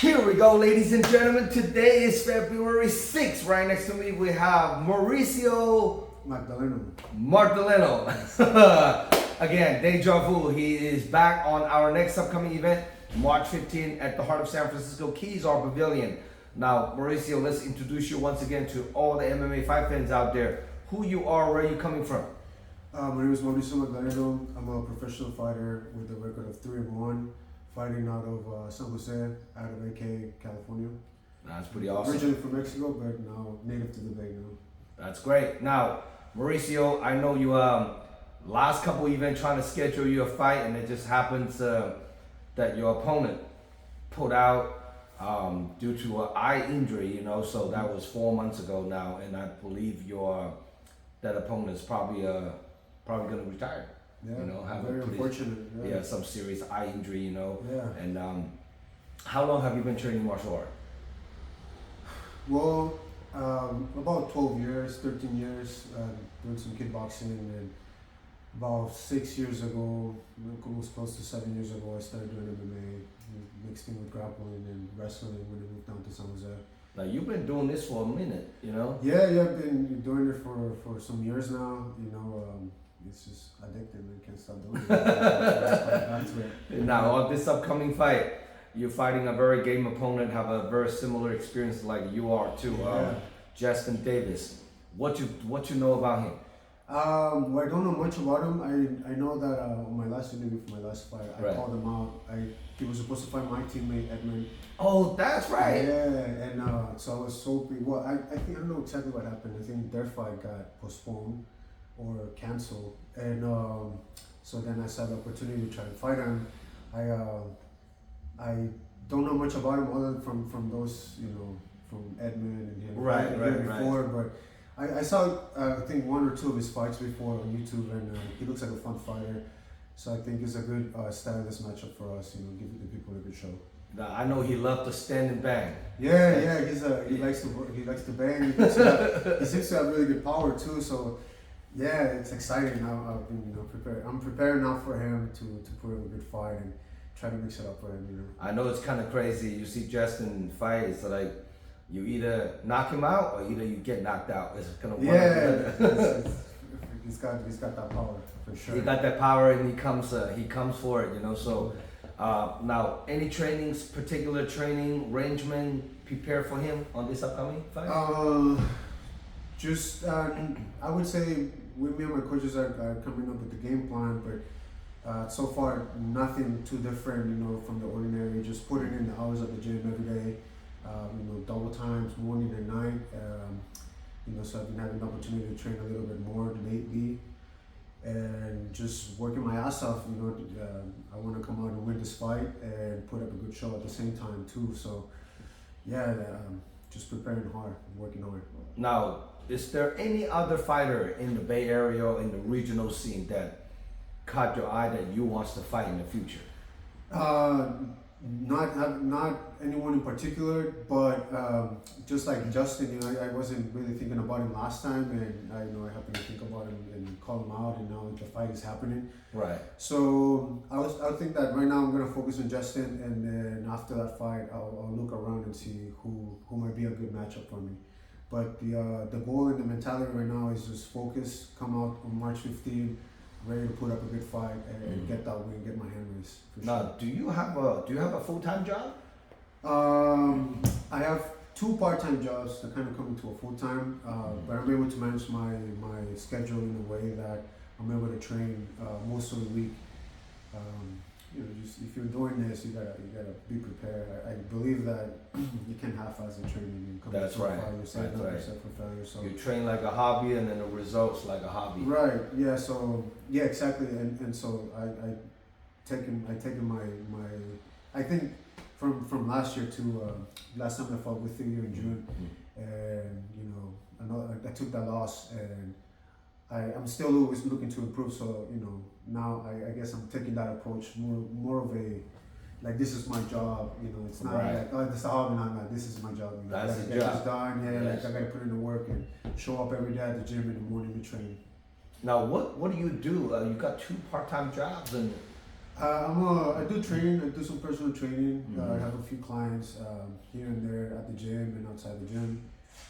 Here we go, ladies and gentlemen. Today is February 6th. Right next to me, we have Mauricio Magdaleno. Again, deja vu. He is back on our next upcoming event, March 15 at the heart of San Francisco Keys, our pavilion. Now, Mauricio, let's introduce you once again to all the MMA fight fans out there. Who you are, where are you coming from? My name is Mauricio Magdaleno. I'm a professional fighter with a record of 3-1, fighting out of San Jose, out of AK, California. That's pretty awesome. Originally from Mexico, but now native to the Bay now. That's great. Now, Mauricio, I know you last couple events trying to schedule you a fight, and it just happens that your opponent pulled out due to an eye injury, so that was 4 months ago now, and I believe that opponent's probably going to retire. Yeah, have very unfortunate. Yeah, some serious eye injury, Yeah. And how long have you been training martial art? Well, about 12 years, 13 years, doing some kickboxing, and about 6 years ago, almost close to 7 years ago, I started doing MMA, mixed in with grappling and wrestling when I moved down to San Jose. Now, you've been doing this for a minute, Yeah, I've been doing it for some years now, it's just addictive, I can't stop doing it. Now, on this upcoming fight, you're fighting a very game opponent, have a very similar experience like you are too, Justin Davis. What you know about him? Well, I don't know much about him. I know that on my last interview for my last fight, I called him out. He was supposed to fight my teammate Edmund. Oh, that's right. Yeah, and so I was hoping. Well, I think I don't know exactly what happened. I think their fight got postponed or canceled, and so then I saw the opportunity to try to fight him. I don't know much about him other than from those, from Edmund and him before, but I saw I think 1 or 2 of his fights before on YouTube, and he looks like a fun fighter. So I think it's a good start of this matchup for us. Give the people a good show. Now, I know he loved to stand and bang. Yeah. He likes to bang. He seems to have really good power too. So yeah, it's exciting. I've been prepared. I'm prepared now for him to put up a good fight and try to mix it up for him. I know it's kind of crazy. You see Justin fight, it's like you either knock him out or either you get knocked out. It's kind of he's got that power for sure. He got that power, and he comes for it. So now, any particular training regimen prepare for him on this upcoming fight? I would say with me and my coaches are coming up with the game plan, but so far nothing too different, from the ordinary. Just putting in the hours at the gym every day. Double times, morning and night. So I've been having the opportunity to train a little bit more lately, and just working my ass off. I want to come out and win this fight and put up a good show at the same time too. So, yeah, just preparing hard, working hard. Now, is there any other fighter in the Bay Area or in the regional scene that caught your eye that you wants to fight in the future? Not anyone in particular, but just like Justin, I wasn't really thinking about him last time, and I happened to think about him and call him out, and now the fight is happening. Right. So I think that right now I'm gonna focus on Justin, and then after that fight, I'll look around and see who might be a good matchup for me. But the goal and the mentality right now is just focus, come out on March 15. Ready to put up a good fight and get that win, get my hand raised. Now, do you have a full-time job? I have 2 part-time jobs that kind of come into a full-time, but I'm able to manage my schedule in a way that I'm able to train most of the week. Just if you're doing this, you gotta be prepared. I believe that you can't half-ass the training. That's right. That's right. For failure. So you train like a hobby, and then the results like a hobby. Right. Yeah. So yeah, exactly. And so I taken my I think from last year to last time I fought with you in June, and I took that loss, and I'm still always looking to improve. So now I guess I'm taking that approach more of a like this is my job. It's not like this is a hobby. Not this is my job. That's the job. This done. Yeah, yes. I gotta put in the work and show up every day at the gym in the morning to train. Now, what do? You got 2 part-time jobs, and I do training. I do some personal training. I have a few clients here and there at the gym and outside the gym.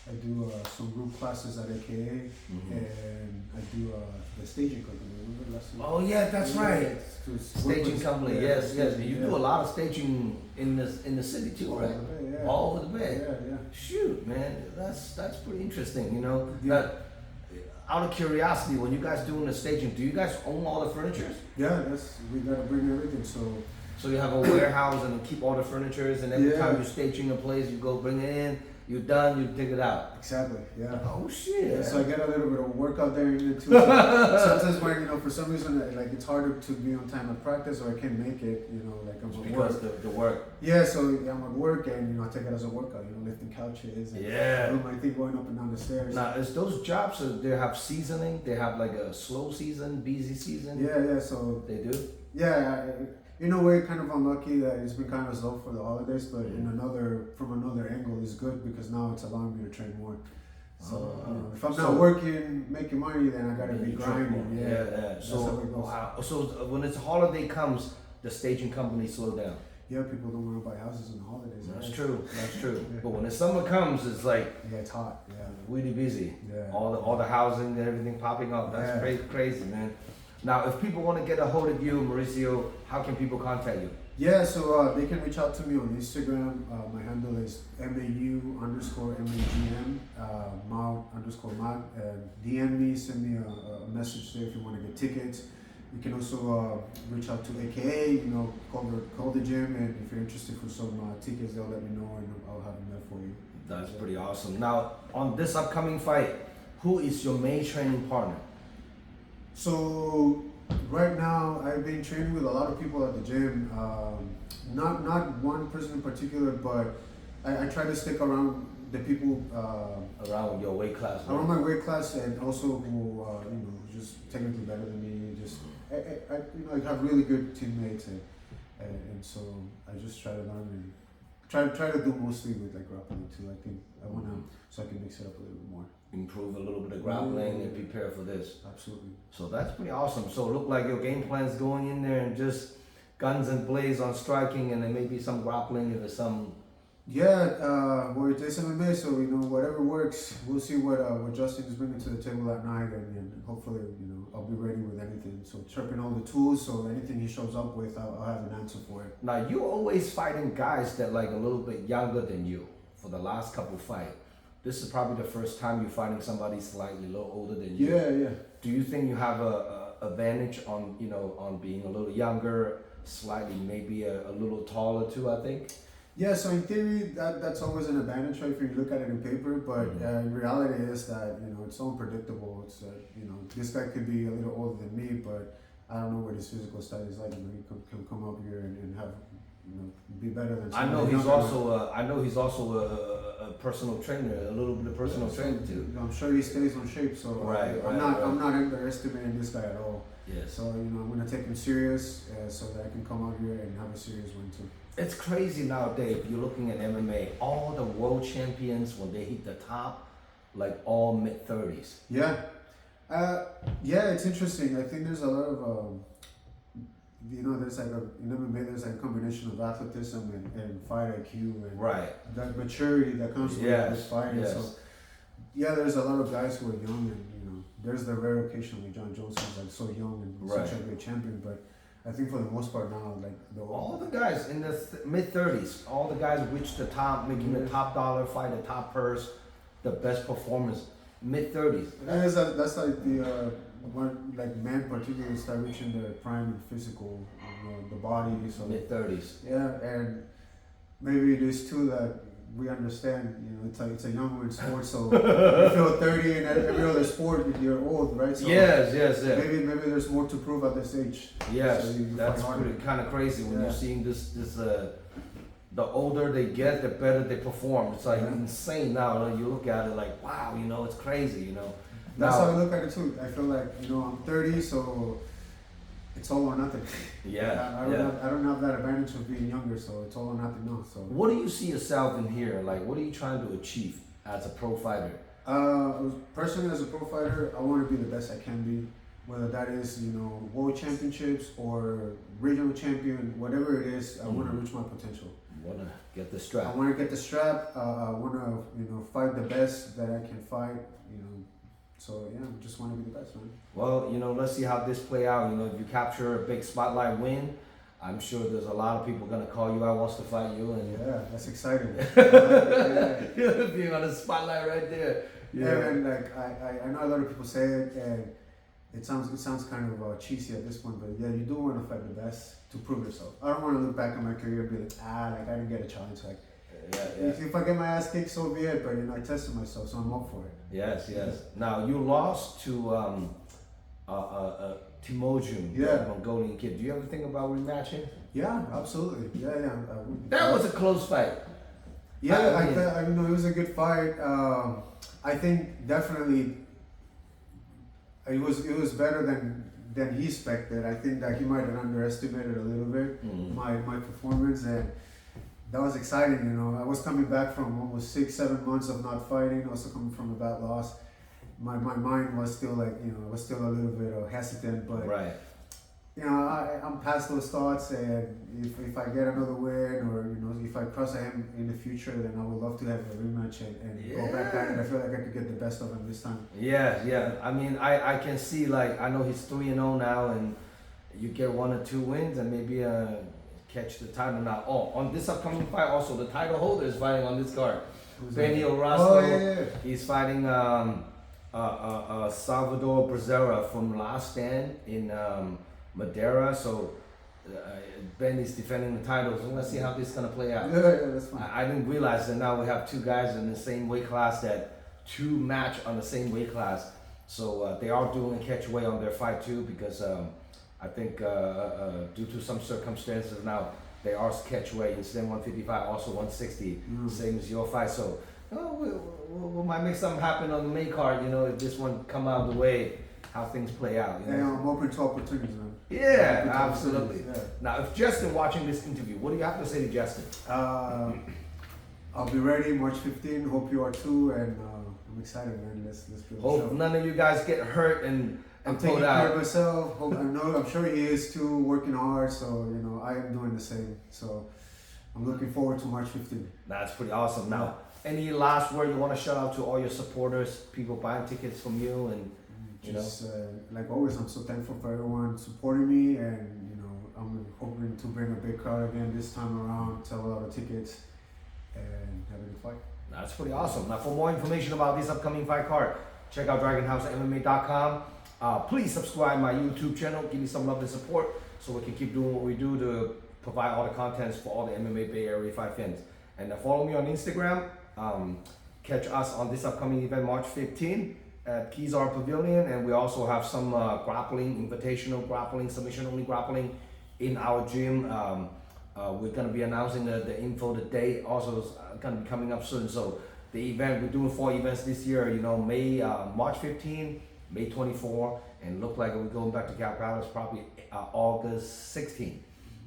I do some group classes at AKA, and I do the staging company. Remember last time? Oh yeah, that's right. Staging company, yes. You do a lot of staging in the city too, right? All over the bay. Yeah. Shoot, man, that's pretty interesting. You know, Yeah. that out of curiosity, when you guys doing the staging, do you guys own all the furniture? Yeah, we gotta bring everything. So you have a warehouse and keep all the furniture, and every Yeah. time you're staging a place, you go bring it in. You're done, you dig it out. Exactly, yeah. Oh shit. Yeah, so I get a little bit of workout there in it too. Sometimes when, for some reason, like it's harder to be on time at practice or I can't make it, like I'm at Because work. the work. Yeah, so I'm at work and, I take it as a workout, lifting couches and doing my thing going up and down the stairs. Now, is those jobs, they have seasoning? They have like a slow season, busy season? Yeah, so. They do? Yeah, in a way, kind of unlucky that it's been kind of slow for the holidays, but from another angle, it's good because now it's allowing me to train more. So if I'm not working, making money, then I gotta be grinding. Yeah. So wow. So when it's holiday comes, the staging company slow down. Yeah, people don't want to buy houses on the holidays. That's true. Yeah. But when the summer comes, it's like it's hot. Yeah, really busy. Yeah. All the housing and everything popping up. That's crazy, man. Now, if people want to get a hold of you, Mauricio, how can people contact you? Yeah, so they can reach out to me on Instagram. My handle is MAU_MAGM, Mau_Mag. DM me, send me a message there if you want to get tickets. You can also reach out to AKA, call the gym, and if you're interested for some tickets, they'll let me know and I'll have them there for you. That's pretty awesome. Now, on this upcoming fight, who is your main training partner? So right now, I've been training with a lot of people at the gym. Not one person in particular, but I try to stick around the people around your weight class. Around my weight class, and also who just technically better than me. I have really good teammates, and so I just try to learn and try to do mostly with like grappling too. I think I wanna so I can mix it up a little bit more. Improve a little bit of grappling and prepare for this. Absolutely. So that's pretty awesome. So it look like your game plan is going in there and just guns and blades on striking, and then maybe some grappling if there's some. Yeah, well, it's MMA, so whatever works. We'll see what Justin is bringing to the table that night, and hopefully I'll be ready with anything. So sharpen all the tools, so anything he shows up with, I'll have an answer for it. Now you always fighting guys that like a little bit younger than you. For the last couple fights, this is probably the first time you're fighting somebody slightly a little older than you. Yeah. Do you think you have a advantage on on being a little younger, slightly maybe a little taller too? I think. Yeah, so in theory, that's always an advantage, right, if you look at it in paper, but in reality is that, it's so unpredictable. It's, this guy could be a little older than me, but I don't know what his physical status is like. He can come up here and have, be better than I know he's also a personal trainer, a little bit of personal trainer too. I'm sure he stays on shape, so I'm not underestimating this guy at all. Yes. So, I'm going to take him serious so that I can come out here and have a serious win too. It's crazy nowadays. If you're looking at MMA, all the world champions, when they hit the top, like all mid-30s. Yeah. It's interesting. I think there's a lot of, there's like in MMA, there's like a combination of athleticism and fight IQ and that maturity that comes with fighting. Yes. So, there's a lot of guys who are young and, there's the rare occasion like John Jones who's like so young and such a great champion, but I think for the most part now, like all the guys in the mid-30s, all the guys reach the top, making the top dollar, fight the top purse, the best performance, mid-30s. That's like the one like men particularly start reaching their prime in physical, the body. So mid-30s. Yeah, and maybe it is too that we understand, it's a young man's sport, so you feel 30 and every other sport you're old, right? So yes. Maybe there's more to prove at this age. Yes, so that's pretty kind of crazy when you're seeing this. The older they get, the better they perform. It's like insane now. You look at it like, wow, it's crazy. That's how I look at it too. I feel like I'm 30, so it's all or nothing. I don't have that advantage of being younger, so it's all or nothing now. So what do you see yourself in here? Like, what are you trying to achieve as a pro fighter? Personally, as a pro fighter, I want to be the best I can be. whether that is, you know, world championships or regional champion, whatever it is, I want to reach my potential. Want to get the I strap. want to get the strap. I want to, you know, fight the best that I can fight. You know, so yeah, I just want to be the best, man. Well, you know, let's see how this play out. You know, if you capture a big spotlight win, I'm sure there's a lot of people gonna call you out, wants to fight you, and Yeah, that's exciting. Yeah. being on the spotlight right there. Yeah, and like I know a lot of people say it, and it sounds kind of cheesy at this point, but yeah, you do want to fight the best to prove yourself. I don't want to look back at my career and be like, like I didn't get a challenge. Like, if I get my ass kicked, so be it. But you know, I tested myself, so I'm up for it. Yes. Now you lost to Timojin, the Mongolian kid. Do you ever think about rematching? Yeah, absolutely. Yeah. That was a close fight. Yeah, I thought, you know, it was a good fight. I think definitely it was better than he expected. I think that he might have underestimated a little bit my performance, and that was exciting. You know, I was coming back from almost 6-7 months of not fighting, also coming from a bad loss. My mind was still like, you know, I was still a little bit hesitant, but right. You know, I'm past those thoughts, and if I get another win, or you know, if I cross him in the future, then I would love to have a rematch and go back at it. I feel like I could get the best of him this time. Yeah. I mean, I can see, like, I know he's 3-0 now, and you get 1 or 2 wins, and maybe catch the title now. Oh, on this upcoming fight, also the title holder is fighting on this card. Benny Orozco. Yeah. He's fighting Salvador Brazera from Last Stand in Madeira. So Benny's defending the title. So let's see how this is gonna play out. Yeah, that's fine. I didn't realize that now we have 2 guys in the same weight class that 2 match on the same weight class. So they are doing a catch weight on their fight too, because I think due to some circumstances now they are catch weight instead of 155, also 160, same as your fight. So we might make something happen on the main card. You know, if this one come out of the way, how things play out. You know? Yeah, I'm open to opportunities, man. Yeah, absolutely. Yeah. Now, if Justin watching this interview, what do you have to say to Justin? I'll be ready March 15. Hope you are too, and I'm excited, man. Let's do the Hope show. none of you guys get hurt and I'm taking pulled care of out. myself. I'm sure he is too, working hard. So you know, I am doing the same. So I'm looking forward to March 15. That's pretty awesome. Now, any last word you want to shout out to all your supporters, people buying tickets from you, and you know? Just like always, I'm so thankful for everyone supporting me, and you know, I'm hoping to bring a big crowd again this time around, sell a lot of tickets, and have a good fight. That's pretty awesome. Now, for more information about this upcoming fight card, check out DragonHouseMMA.com. Please subscribe to my YouTube channel. Give me some love and support so we can keep doing what we do to provide all the contents for all the MMA Bay Area fight fans. And follow me on Instagram. Catch us on this upcoming event, March 15 at Kezar Pavilion. And we also have some grappling, invitational grappling, submission-only grappling in our gym. We're going to be announcing the info, the date also is going to be coming up soon. So the event, we're doing 4 events this year, you know, March 15, May 24, and look like we're going back to Cal Palace probably August 16.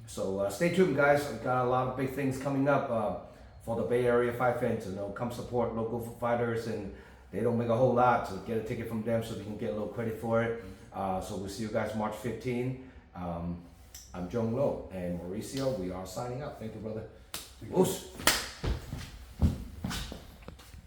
So stay tuned, guys. We've got a lot of big things coming up for the Bay Area fight fans. You know, come support local fighters, and they don't make a whole lot, so get a ticket from them so they can get a little credit for it. So we'll see you guys March 15. I'm Zhong and Mauricio. We are signing out. Thank you, brother. Thank you. Oos.